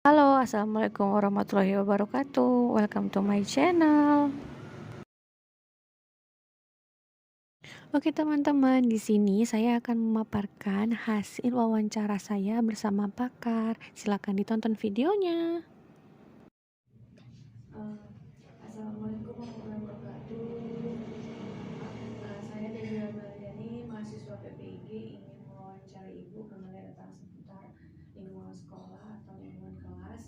Halo, assalamualaikum warahmatullahi wabarakatuh. Welcome to my channel. Oke teman-teman, di sini saya akan memaparkan hasil wawancara saya bersama pakar. Silakan ditonton videonya. Assalamualaikum warahmatullahi wabarakatuh. Saya Dewi Abaliani, mahasiswa PPIG, ingin mewawancara Ibu mengenai tentang seputar lingkungan sekolah atau lingkungan kelas.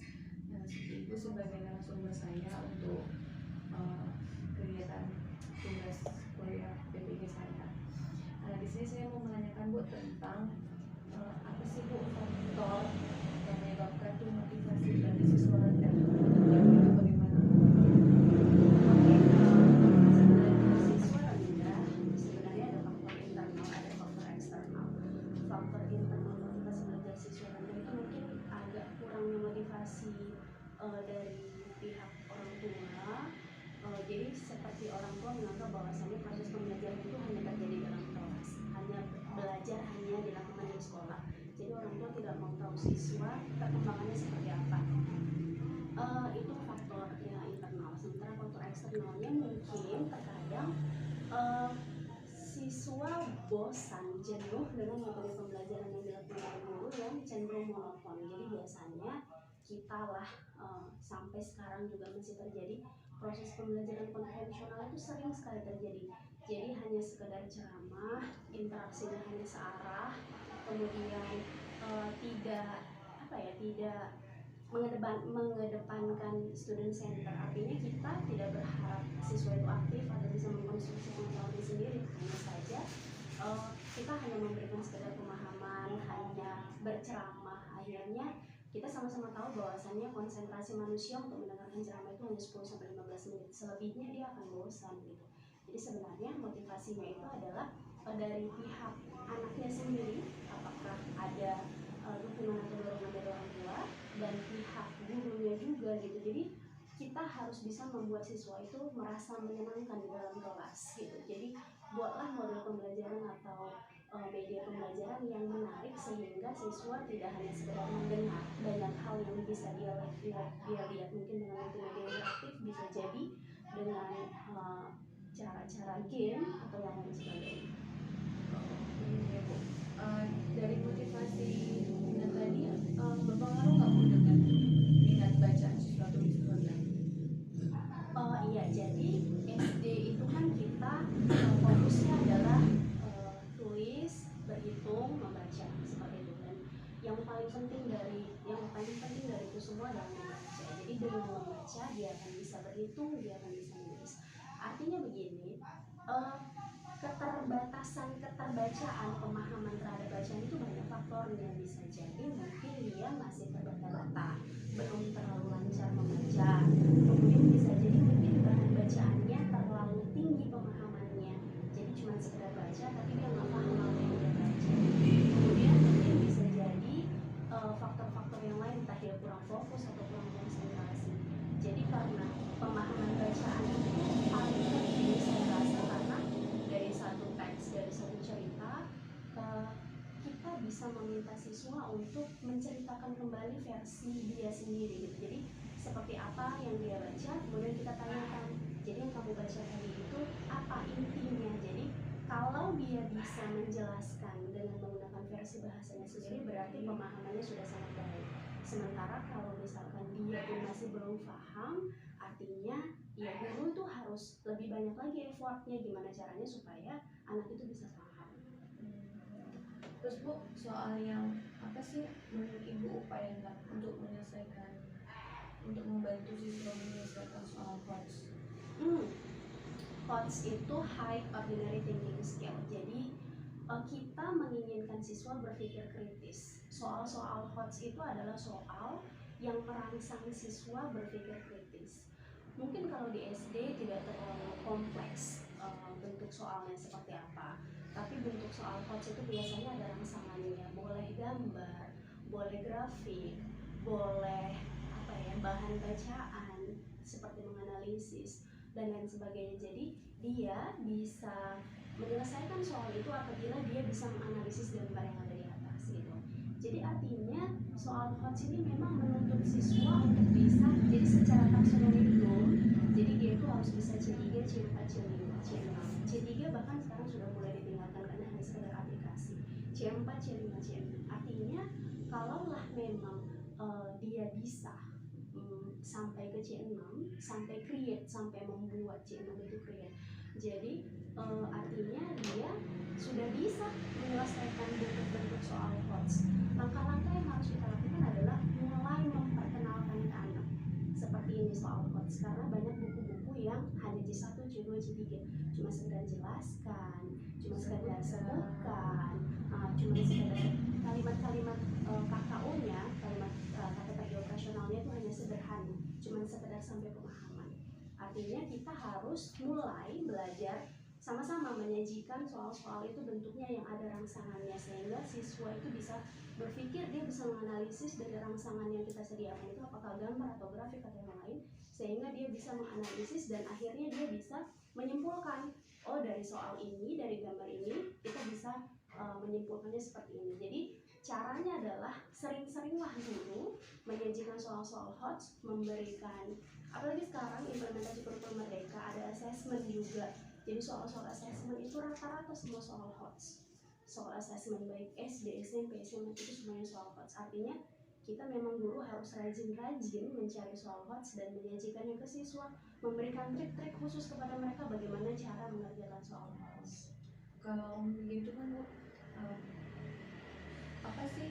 Ibu sebagai narasumber saya untuk kegiatan tugas kuliah PPIG saya. Di sini saya mau menanyakan Bu tentang apa sih Bu faktor yang menyebabkan tuh motivasi dari siswa rendah itu bagaimana? Siswa rendah sebenarnya ada faktor internal, ada faktor eksternal. Faktor internal motivasi belajar siswa rendah itu mungkin agak kurangnya motivasi dari pihak orang tua. Jadi seperti orang tua menganggap bahwasannya proses pembelajaran itu hanya terjadi dalam kelas, hanya belajar hanya dilakukan di sekolah. Jadi orang tua tidak mau tahu siswa perkembangannya seperti apa. Itu faktor yang internal. Sementara faktor eksternalnya mungkin terkadang siswa bosan, jenuh dengan metode pembelajaran yang dilakukan oleh guru yang cenderung monoton. Jadi biasanya kita lah sampai sekarang juga masih terjadi proses pembelajaran konvensional itu sering sekali terjadi. Jadi hanya sekedar ceramah, interaksinya hanya searah, kemudian tidak mengedepankan student center. Artinya kita tidak berharap siswa itu aktif atau bisa mengkonstruksi pengetahuan sendiri. Hanya saja kita hanya memberikan sekedar pemahaman, hanya berceramah. Akhirnya kita sama-sama tahu bahwasannya konsentrasi manusia untuk mendengarkan ceramah itu hanya 10-15 menit. Selebihnya dia akan bosan gitu. Jadi sebenarnya motivasinya itu adalah dari pihak anaknya sendiri, apakah ada dukungan atau dorongan dari orang tua, dan pihak gurunya juga gitu. Jadi kita harus bisa membuat siswa itu merasa menyenangkan di dalam kelas gitu. Jadi buatlah model pembelajaran atau media pembelajaran yang menarik sehingga siswa tidak hanya sekedar mendengar, banyak hal yang bisa dia lihat mungkin dengan media interaktif, bisa jadi dengan cara-cara game atau yang lain sebagainya. Iya Bu. Dari motivasi minat tadi berpengaruh nggak Bu dengan minat bacaan siswa atau siswa rendah? Iya, jadi SD itu kan kita fokusnya adalah tulis, berhitung, membaca seperti itu. Dan yang paling penting dari itu semua adalah membaca. Jadi dengan membaca dia akan bisa berhitung, dia akan bisa menulis. Artinya begini, uh, keterbacaan pemahaman terhadap bacaan itu banyak faktornya. Bisa jadi mungkin dia masih terbata-bata, belum terlalu lancar membaca, kemudian bisa jadi mungkin bahan bacaannya terlalu tinggi pemahamannya, jadi cuma sekedar baca tapi dia nggak paham apa yang dia baca. Kemudian mungkin bisa jadi faktor-faktor yang lain, entah dia kurang fokus atau kurang konsentrasi. Jadi karena pemahaman bacaan itu paling penting saya rasa, karena dari satu teks, dari satu cerita, kita bisa meminta siswa untuk menceritakan kembali versi dia sendiri gitu. Jadi seperti apa yang dia baca, kemudian kita tanyakan, jadi yang kamu baca tadi itu apa intinya. Jadi kalau dia bisa menjelaskan dengan menggunakan versi bahasanya sendiri, berarti pemahamannya sudah sangat baik. Sementara kalau misalkan dia pun masih belum paham, artinya ya guru itu harus lebih banyak lagi effortnya, gimana caranya supaya anak itu bisa paham. Terus Bu, soal yang apa sih menurut Ibu upaya untuk untuk membantu siswa menyelesaikan soal hoax? HOTS itu High Ordinary Thinking Skill. Jadi kita menginginkan siswa berpikir kritis. Soal-soal HOTS itu adalah soal yang merangsang siswa berpikir kritis. Mungkin kalau di SD tidak terlalu kompleks bentuk soalnya seperti apa, tapi bentuk soal HOTS itu biasanya ada rangsangannya. Boleh gambar, boleh grafik, boleh bahan bacaan seperti menganalisis dan lain sebagainya. Jadi dia bisa menyelesaikan soal itu apabila dia bisa menganalisis gambar yang ada di atas gitu. Jadi artinya soal HOTS ini memang menuntut siswa untuk bisa, jadi secara taksonomi belum, jadi dia itu harus bisa C3, C4, C5, C6. C3 bahkan sekarang sudah mulai ditinggalkan karena hanya sekedar aplikasi. C4, C5, C6. Artinya kalaulah memang dia bisa sampai ke C6, sampai create, sampai membuat C6 itu create. Jadi artinya dia sudah bisa menyelesaikan bentuk-bentuk soal HOTS. Langkah-langkah yang harus kita lakukan adalah mulai memperkenalkan ke anak. Seperti ini soal HOTS, karena banyak buku-buku yang hanya C1, C2, C3, cuma sekedar jelaskan, cuma sekedar sebutkan, cuma sekedar kalimat-kalimat KKO-nya, kalimat kata kerja operasionalnya itu hanya sederhana, cuma sekedar sampai pemahaman. Artinya kita harus mulai belajar sama-sama menyajikan soal-soal itu bentuknya yang ada rangsangannya, sehingga siswa itu bisa berpikir, dia bisa menganalisis dari rangsangan yang kita sediakan itu apakah gambar atau grafik atau yang lain, sehingga dia bisa menganalisis dan akhirnya dia bisa menyimpulkan, oh dari soal ini, dari gambar ini kita bisa menyimpulkannya seperti ini. Jadi caranya adalah sering-seringlah guru menyajikan soal-soal HOTS, memberikan, apalagi sekarang implementasi kurikulum merdeka ada assessment juga. Jadi soal-soal assessment itu rata-rata semua soal HOTS. Soal assessment baik SD, SMP, SMA itu semuanya soal HOTS. Artinya kita memang guru harus rajin-rajin mencari soal HOTS dan menyajikannya ke siswa, memberikan trik-trik khusus kepada mereka bagaimana cara mengerjakan soal HOTS. Kalau begitu kan Bu, apa sih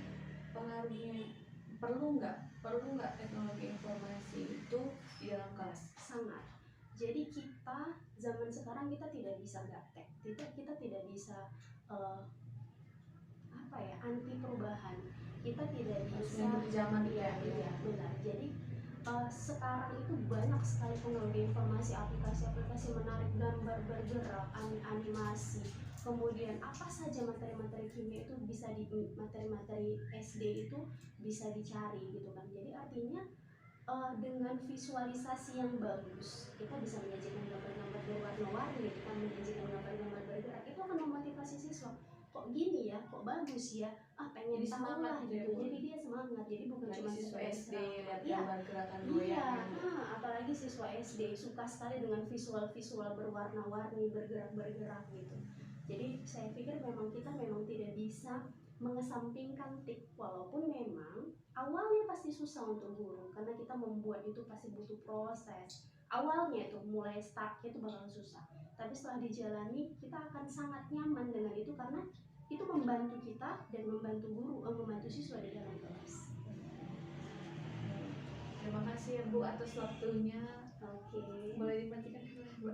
pengaruhnya? Perlu nggak teknologi informasi itu di dalam kelas? Sangat. Jadi kita zaman sekarang kita tidak bisa gaptek, kita tidak bisa anti perubahan, kita tidak bisa berjalan. Iya benar. Jadi sekarang itu banyak sekali teknologi informasi, aplikasi-aplikasi menarik, gambar bergerak, animasi, kemudian apa saja materi-materi kimia itu bisa di materi-materi SD itu bisa dicari gitu kan. Jadi artinya dengan visualisasi yang bagus kita bisa menyajikan gambar-gambar berwarna-warni, kita menyajikan gambar-gambar bergerak, itu akan memotivasi siswa, kok gini ya, kok bagus ya, pengen Jadi tahu lah semangat gitu. ya, Jadi dia semangat, jadi bukan cuma siswa sekedar SD lihat iya, gambar gerakan iya, goyang. apalagi siswa SD suka sekali dengan visual-visual berwarna-warni, bergerak-bergerak gitu. Jadi saya pikir memang kita memang tidak bisa mengesampingkan TIK, walaupun memang awalnya pasti susah untuk guru karena kita membuat itu pasti butuh proses. Awalnya itu mulai startnya itu bakal susah, tapi setelah dijalani kita akan sangat nyaman dengan itu karena itu membantu kita dan membantu guru, membantu siswa di dalam kelas. Terima kasih ya Bu atas waktunya. Oke. Boleh dimatikan dulu Bu.